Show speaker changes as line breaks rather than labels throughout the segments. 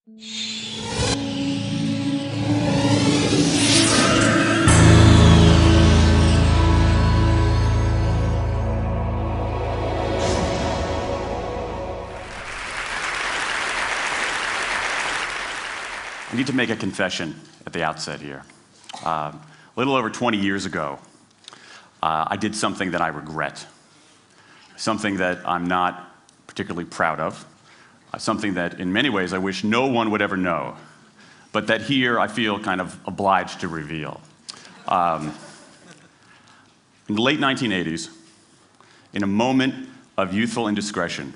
I need to make a confession at the outset here. A little over 20 years ago, I did something that I regret, something that I'm not particularly proud of, something that in many ways I wish no one would ever know, but that here I feel kind of obliged to reveal. In the late 1980s, in a moment of youthful indiscretion,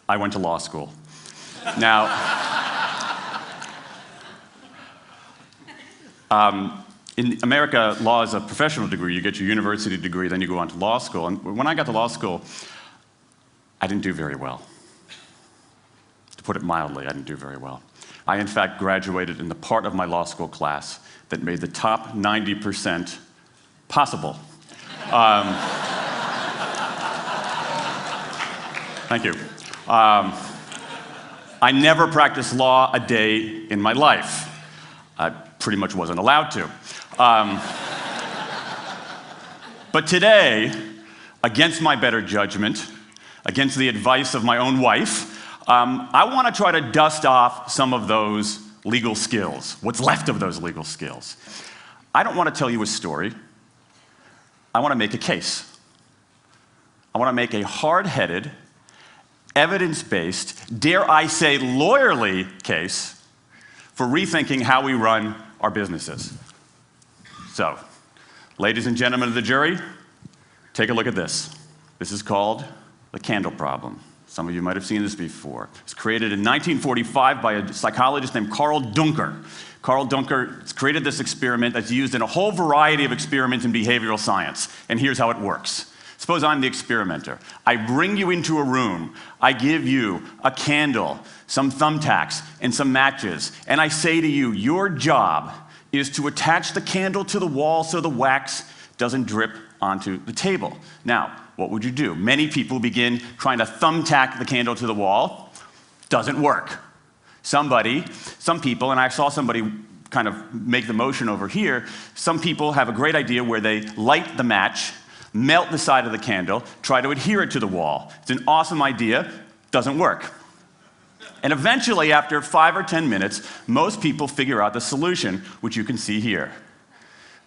I went to law school. Now, in America, law is a professional degree. You get your university degree, then you go on to law school. And when I got to law school, I didn't do very well. To put it mildly, I didn't do very well. I, in fact, graduated in the part of my law school class that made the top 90% possible. Thank you. I never practiced law a day in my life. I pretty much wasn't allowed to. But today, against my better judgment, against the advice of my own wife, I want to try to dust off some of those legal skills, what's left of those legal skills. I don't want to tell you a story. I want to make a case. I want to make a hard-headed, evidence-based, dare I say lawyerly case for rethinking how we run our businesses. So, ladies and gentlemen of the jury, take a look at this. This is called the candle problem. Some of you might have seen this before. It was created in 1945 by a psychologist named Carl Duncker. Carl Duncker has created this experiment that's used in a whole variety of experiments in behavioral science. And here's how it works. Suppose I'm the experimenter. I bring you into a room. I give you a candle, some thumbtacks, and some matches. And I say to you, your job is to attach the candle to the wall so the wax doesn't drip onto the table. Now, what would you do? Many people begin trying to thumbtack the candle to the wall. Doesn't work. Some people, and I saw somebody kind of make the motion over here, some people have a great idea where they light the match, melt the side of the candle, try to adhere it to the wall. It's an awesome idea, doesn't work. And eventually, after 5 or 10 minutes, most people figure out the solution, which you can see here.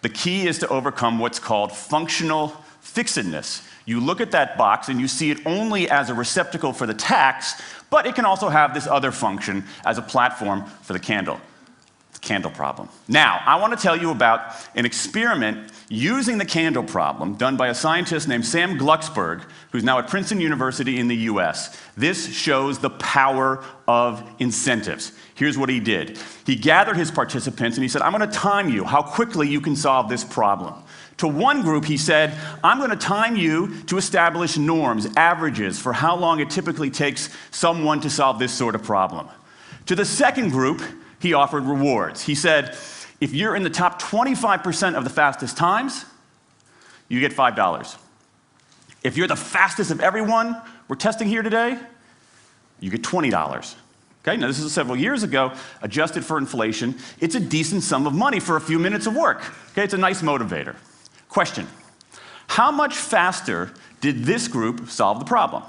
The key is to overcome what's called functional fixedness. You look at that box and you see it only as a receptacle for the tacks, but it can also have this other function as a platform for the candle. The candle problem. Now, I want to tell you about an experiment using the candle problem done by a scientist named Sam Glucksberg, who's now at Princeton University in the US. This shows the power of incentives. Here's what he did. He gathered his participants and he said, I'm going to time you how quickly you can solve this problem. To one group, he said, I'm going to time you to establish norms, averages, for how long it typically takes someone to solve this sort of problem. To the second group, he offered rewards. He said, if you're in the top 25% of the fastest times, you get $5. If you're the fastest of everyone we're testing here today, you get $20. Okay, now this is several years ago, adjusted for inflation. It's a decent sum of money for a few minutes of work. Okay, it's a nice motivator. Question, how much faster did this group solve the problem?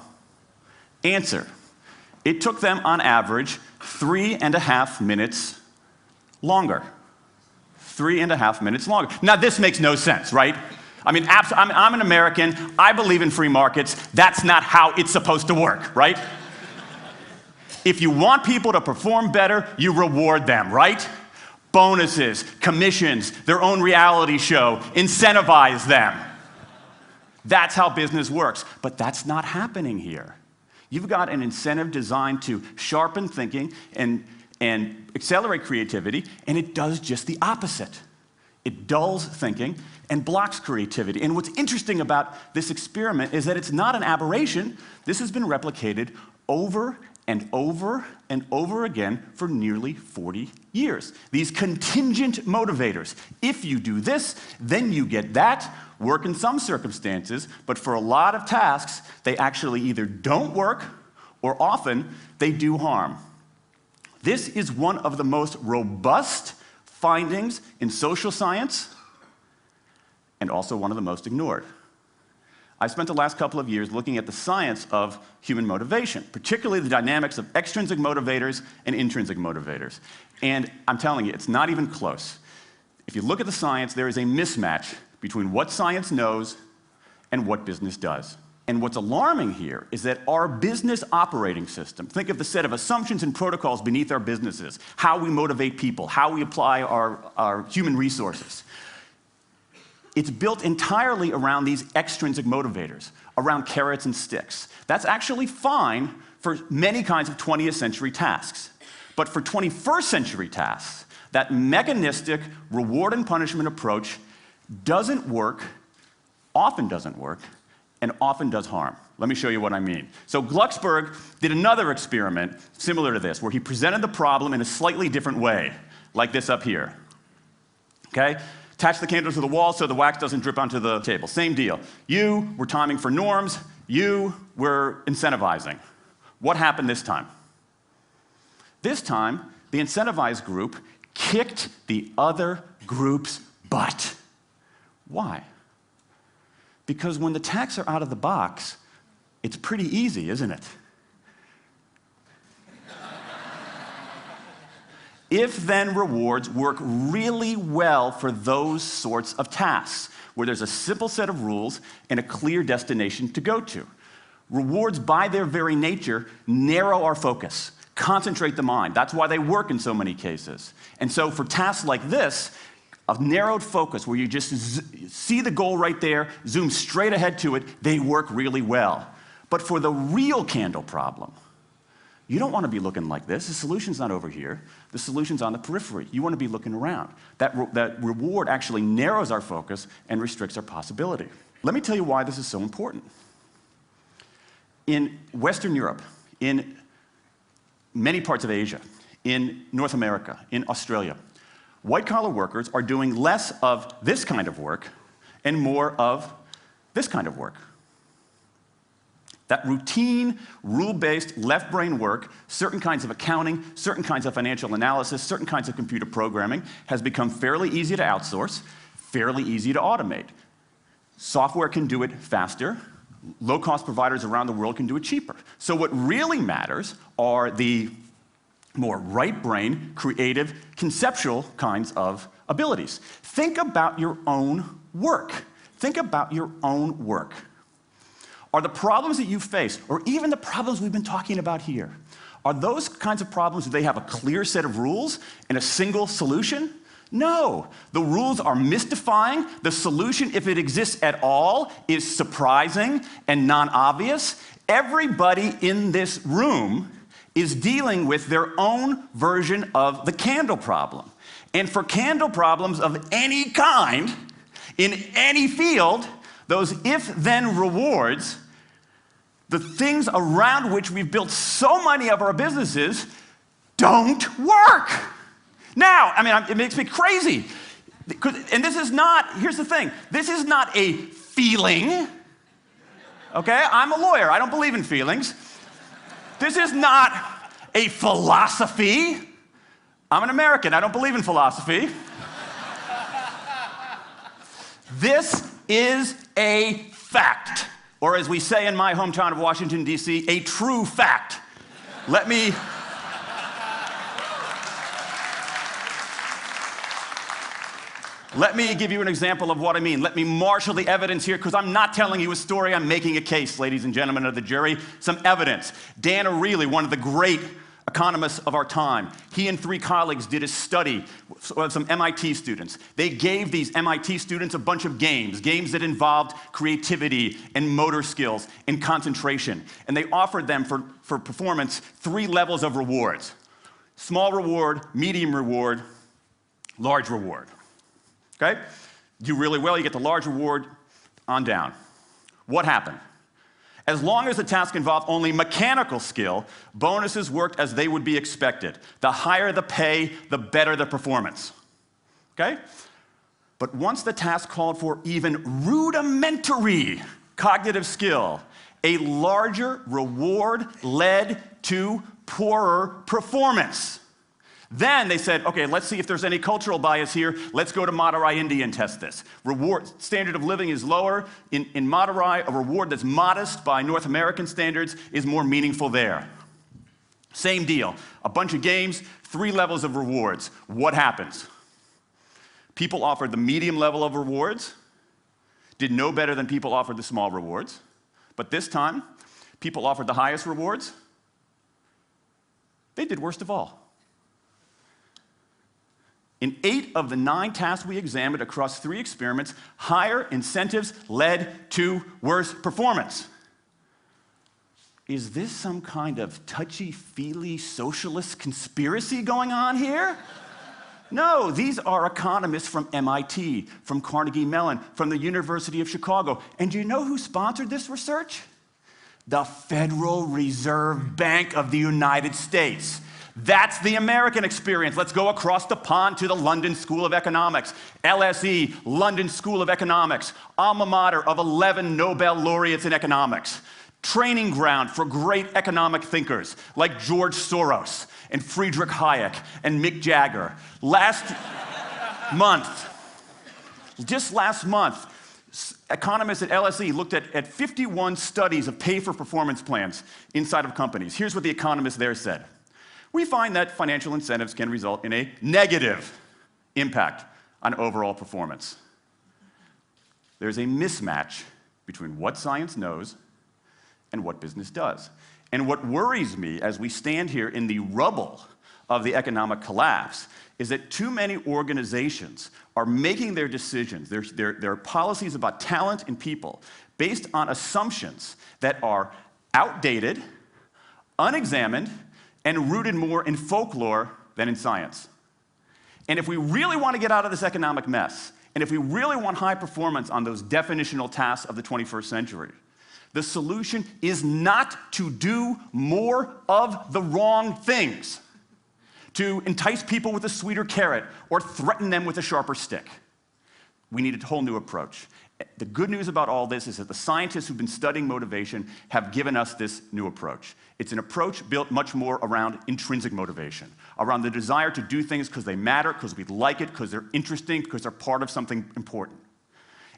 Answer, it took them on average 3.5 minutes longer. 3.5 minutes longer. Now this makes no sense, right? I mean, I'm an American, I believe in free markets, that's not how it's supposed to work, right? If you want people to perform better, you reward them, right? Bonuses, commissions, their own reality show, incentivize them. That's how business works, but that's not happening here. You've got an incentive designed to sharpen thinking and accelerate creativity, and it does just the opposite. It dulls thinking and blocks creativity. And what's interesting about this experiment is that it's not an aberration. This has been replicated over and over and over again for nearly 40 years. These contingent motivators. If you do this, then you get that. Work in some circumstances, but for a lot of tasks, they actually either don't work or often they do harm. This is one of the most robust findings in social science and also one of the most ignored. I spent the last couple of years looking at the science of human motivation, particularly the dynamics of extrinsic motivators and intrinsic motivators. And I'm telling you, it's not even close. If you look at the science, there is a mismatch between what science knows and what business does. And what's alarming here is that our business operating system, think of the set of assumptions and protocols beneath our businesses, how we motivate people, how we apply our human resources. It's built entirely around these extrinsic motivators, around carrots and sticks. That's actually fine for many kinds of 20th century tasks. But for 21st century tasks, that mechanistic reward and punishment approach doesn't work, often doesn't work, and often does harm. Let me show you what I mean. So Glucksberg did another experiment similar to this, where he presented the problem in a slightly different way, like this up here. Okay? Attach the candle to the wall so the wax doesn't drip onto the table. Same deal. You were timing for norms. You were incentivizing. What happened this time? This time, the incentivized group kicked the other group's butt. Why? Because when the tacks are out of the box, it's pretty easy, isn't it? If-then rewards work really well for those sorts of tasks, where there's a simple set of rules and a clear destination to go to. Rewards, by their very nature, narrow our focus, concentrate the mind. That's why they work in so many cases. And so for tasks like this, a narrowed focus where you just see the goal right there, zoom straight ahead to it, they work really well. But for the real candle problem, you don't want to be looking like this. The solution's not over here. The solution's on the periphery. You want to be looking around. That reward actually narrows our focus and restricts our possibility. Let me tell you why this is so important. In Western Europe, in many parts of Asia, in North America, in Australia, white-collar workers are doing less of this kind of work and more of this kind of work. That routine, rule-based, left-brain work, certain kinds of accounting, certain kinds of financial analysis, certain kinds of computer programming, has become fairly easy to outsource, fairly easy to automate. Software can do it faster. Low-cost providers around the world can do it cheaper. So what really matters are the more right-brain, creative, conceptual kinds of abilities. Think about your own work. Think about your own work. Are the problems that you face, or even the problems we've been talking about here, are those kinds of problems, do they have a clear set of rules and a single solution? No. The rules are mystifying. The solution, if it exists at all, is surprising and non-obvious. Everybody in this room is dealing with their own version of the candle problem. And for candle problems of any kind, in any field, those if-then rewards, the things around which we've built so many of our businesses, don't work. Now, I mean, it makes me crazy. And this is not, here's the thing, this is not a feeling, okay? I'm a lawyer, I don't believe in feelings. This is not a philosophy. I'm an American, I don't believe in philosophy. This is a fact, or as we say in my hometown of Washington, D.C., a true fact. Let me give you an example of what I mean. Let me marshal the evidence here, because I'm not telling you a story, I'm making a case, ladies and gentlemen of the jury. Some evidence. Dan Ariely, one of the great economists of our time, he and 3 colleagues did a study of some MIT students. They gave these MIT students a bunch of games that involved creativity and motor skills and concentration. And they offered them for performance 3 levels of rewards. Small reward, medium reward, large reward. Okay? Do really well, you get the large reward, on down. What happened? As long as the task involved only mechanical skill, bonuses worked as they would be expected. The higher the pay, the better the performance. Okay? But once the task called for even rudimentary cognitive skill, a larger reward led to poorer performance. Then they said, okay, let's see if there's any cultural bias here. Let's go to Madurai, India and test this. Standard of living is lower. In Madurai, a reward that's modest by North American standards is more meaningful there. Same deal. A bunch of games, 3 levels of rewards. What happens? People offered the medium level of rewards, did no better than people offered the small rewards. But this time, people offered the highest rewards. They did worst of all. In 8 of the 9 tasks we examined across 3 experiments, higher incentives led to worse performance. Is this some kind of touchy-feely socialist conspiracy going on here? No, these are economists from MIT, from Carnegie Mellon, from the University of Chicago. And do you know who sponsored this research? The Federal Reserve Bank of the United States. That's the American experience. Let's go across the pond to the London School of Economics. LSE, London School of Economics, alma mater of 11 Nobel laureates in economics. Training ground for great economic thinkers like George Soros and Friedrich Hayek and Mick Jagger. Just last month, economists at LSE looked at 51 studies of pay-for-performance plans inside of companies. Here's what the economists there said. We find that financial incentives can result in a negative impact on overall performance. There's a mismatch between what science knows and what business does. And what worries me as we stand here in the rubble of the economic collapse is that too many organizations are making their decisions, their policies about talent and people, based on assumptions that are outdated, unexamined, and rooted more in folklore than in science. And if we really want to get out of this economic mess, and if we really want high performance on those definitional tasks of the 21st century, the solution is not to do more of the wrong things, to entice people with a sweeter carrot or threaten them with a sharper stick. We need a whole new approach. The good news about all this is that the scientists who've been studying motivation have given us this new approach. It's an approach built much more around intrinsic motivation, around the desire to do things because they matter, because we like it, because they're interesting, because they're part of something important.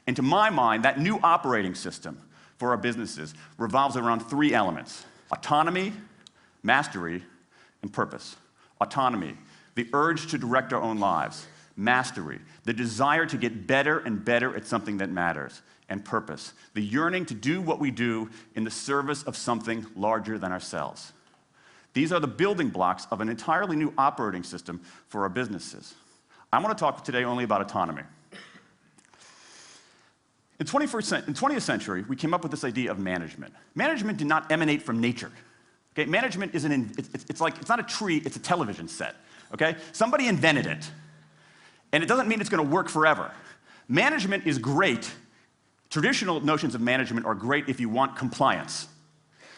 And to my mind, that new operating system for our businesses revolves around 3 elements: autonomy, mastery, and purpose. Autonomy, the urge to direct our own lives. Mastery, the desire to get better and better at something that matters. And purpose, the yearning to do what we do in the service of something larger than ourselves. These are the building blocks of an entirely new operating system for our businesses. I want to talk today only about autonomy. In the 20th century, we came up with this idea of management. Management did not emanate from nature. Okay? Management isn't, it's not a tree, it's a television set. Okay? Somebody invented it. And it doesn't mean it's going to work forever. Management is great. Traditional notions of management are great if you want compliance.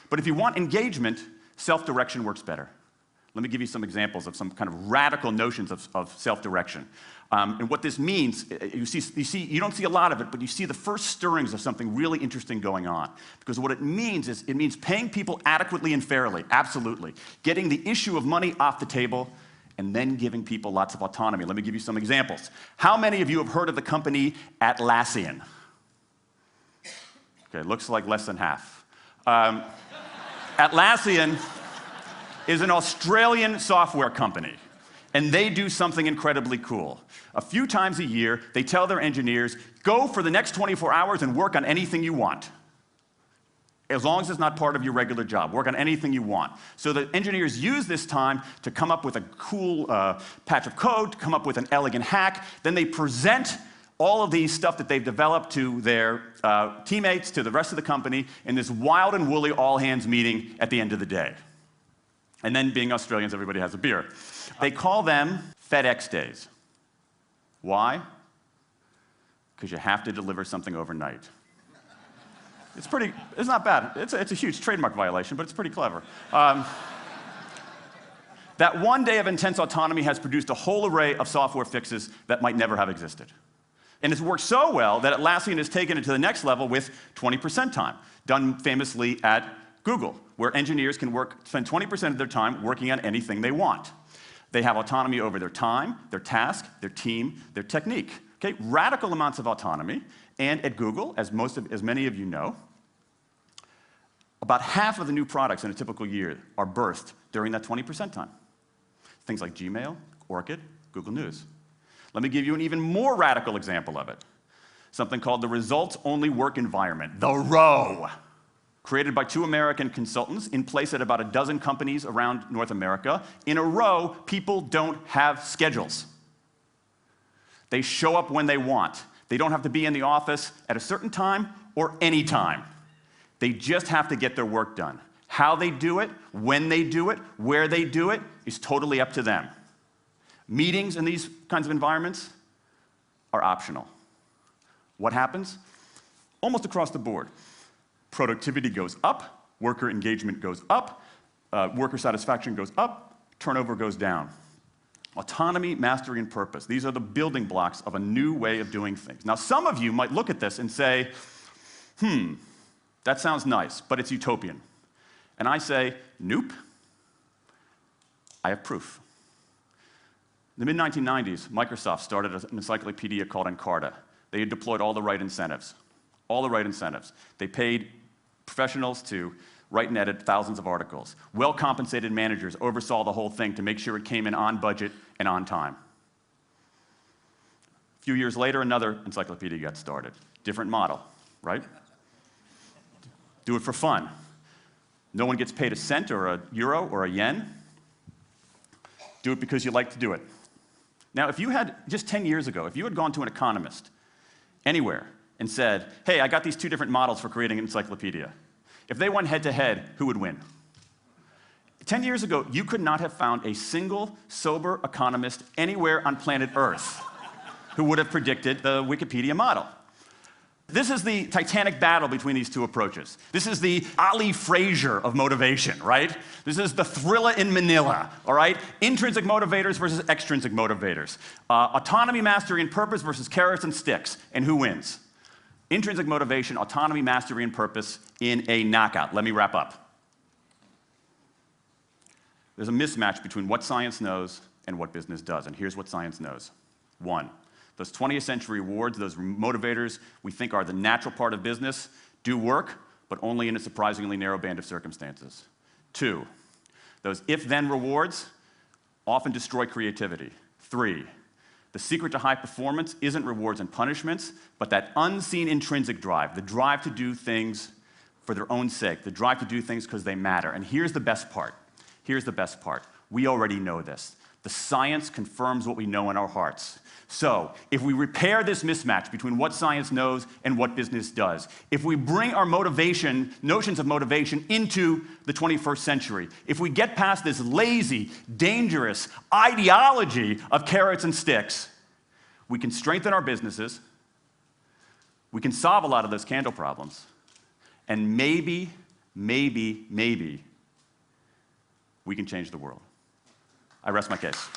But if you want engagement, self-direction works better. Let me give you some examples of some kind of radical notions of self-direction. And what this means, you don't see a lot of it, but you see the first stirrings of something really interesting going on. Because what it means is, it means paying people adequately and fairly, absolutely. Getting the issue of money off the table, and then giving people lots of autonomy. Let me give you some examples. How many of you have heard of the company Atlassian? Okay, looks like less than half. Atlassian is an Australian software company, and they do something incredibly cool. A few times a year, they tell their engineers, go for the next 24 hours and work on anything you want. As long as it's not part of your regular job. Work on anything you want. So the engineers use this time to come up with a cool patch of code, to come up with an elegant hack. Then they present all of these stuff that they've developed to their teammates, to the rest of the company, in this wild and woolly all-hands meeting at the end of the day. And then, being Australians, everybody has a beer. They call them FedEx days. Why? Because you have to deliver something overnight. It's not bad. It's a huge trademark violation, but it's pretty clever. That one day of intense autonomy has produced a whole array of software fixes that might never have existed. And it's worked so well that Atlassian has taken it to the next level with 20% time, done famously at Google, where engineers can spend 20% of their time working on anything they want. They have autonomy over their time, their task, their team, their technique. Okay? Radical amounts of autonomy. And at Google, as many of you know, about half of the new products in a typical year are birthed during that 20% time. Things like Gmail, Orchid, Google News. Let me give you an even more radical example of it. Something called the results-only work environment, the ROW, created by 2 American consultants in place at about a dozen companies around North America. In a ROW, people don't have schedules. They show up when they want. They don't have to be in the office at a certain time or any time. They just have to get their work done. How they do it, when they do it, where they do it, is totally up to them. Meetings in these kinds of environments are optional. What happens? Almost across the board. Productivity goes up, worker engagement goes up, worker satisfaction goes up, turnover goes down. Autonomy, mastery, and purpose. These are the building blocks of a new way of doing things. Now, some of you might look at this and say, that sounds nice, but it's utopian. And I say, nope. I have proof. In the mid-1990s, Microsoft started an encyclopedia called Encarta. They had deployed all the right incentives. All the right incentives. They paid professionals to write and edit thousands of articles. Well-compensated managers oversaw the whole thing to make sure it came in on budget and on time. A few years later, another encyclopedia got started. Different model, right? Do it for fun. No one gets paid a cent or a euro or a yen. Do it because you like to do it. Now, if you had, just 10 years ago, if you had gone to an economist anywhere and said, hey, I got these 2 different models for creating an encyclopedia. If they went head-to-head, who would win? 10 years ago, you could not have found a single sober economist anywhere on planet Earth who would have predicted the Wikipedia model. This is the titanic battle between these 2 approaches. This is the Ali Frazier of motivation, right? This is the Thrilla in Manila, all right? Intrinsic motivators versus extrinsic motivators. Autonomy, mastery, and purpose versus carrots and sticks. And who wins? Intrinsic motivation, autonomy, mastery, and purpose in a knockout. Let me wrap up. There's a mismatch between what science knows and what business does, and here's what science knows. 1, those 20th century rewards, those motivators we think are the natural part of business, do work, but only in a surprisingly narrow band of circumstances. 2, those if-then rewards often destroy creativity. 3, the secret to high performance isn't rewards and punishments, but that unseen intrinsic drive, the drive to do things for their own sake, the drive to do things because they matter. And here's the best part. Here's the best part. We already know this. The science confirms what we know in our hearts. So, if we repair this mismatch between what science knows and what business does, if we bring our notions of motivation into the 21st century, if we get past this lazy, dangerous ideology of carrots and sticks, we can strengthen our businesses, we can solve a lot of those candle problems, and maybe, we can change the world. I rest my case.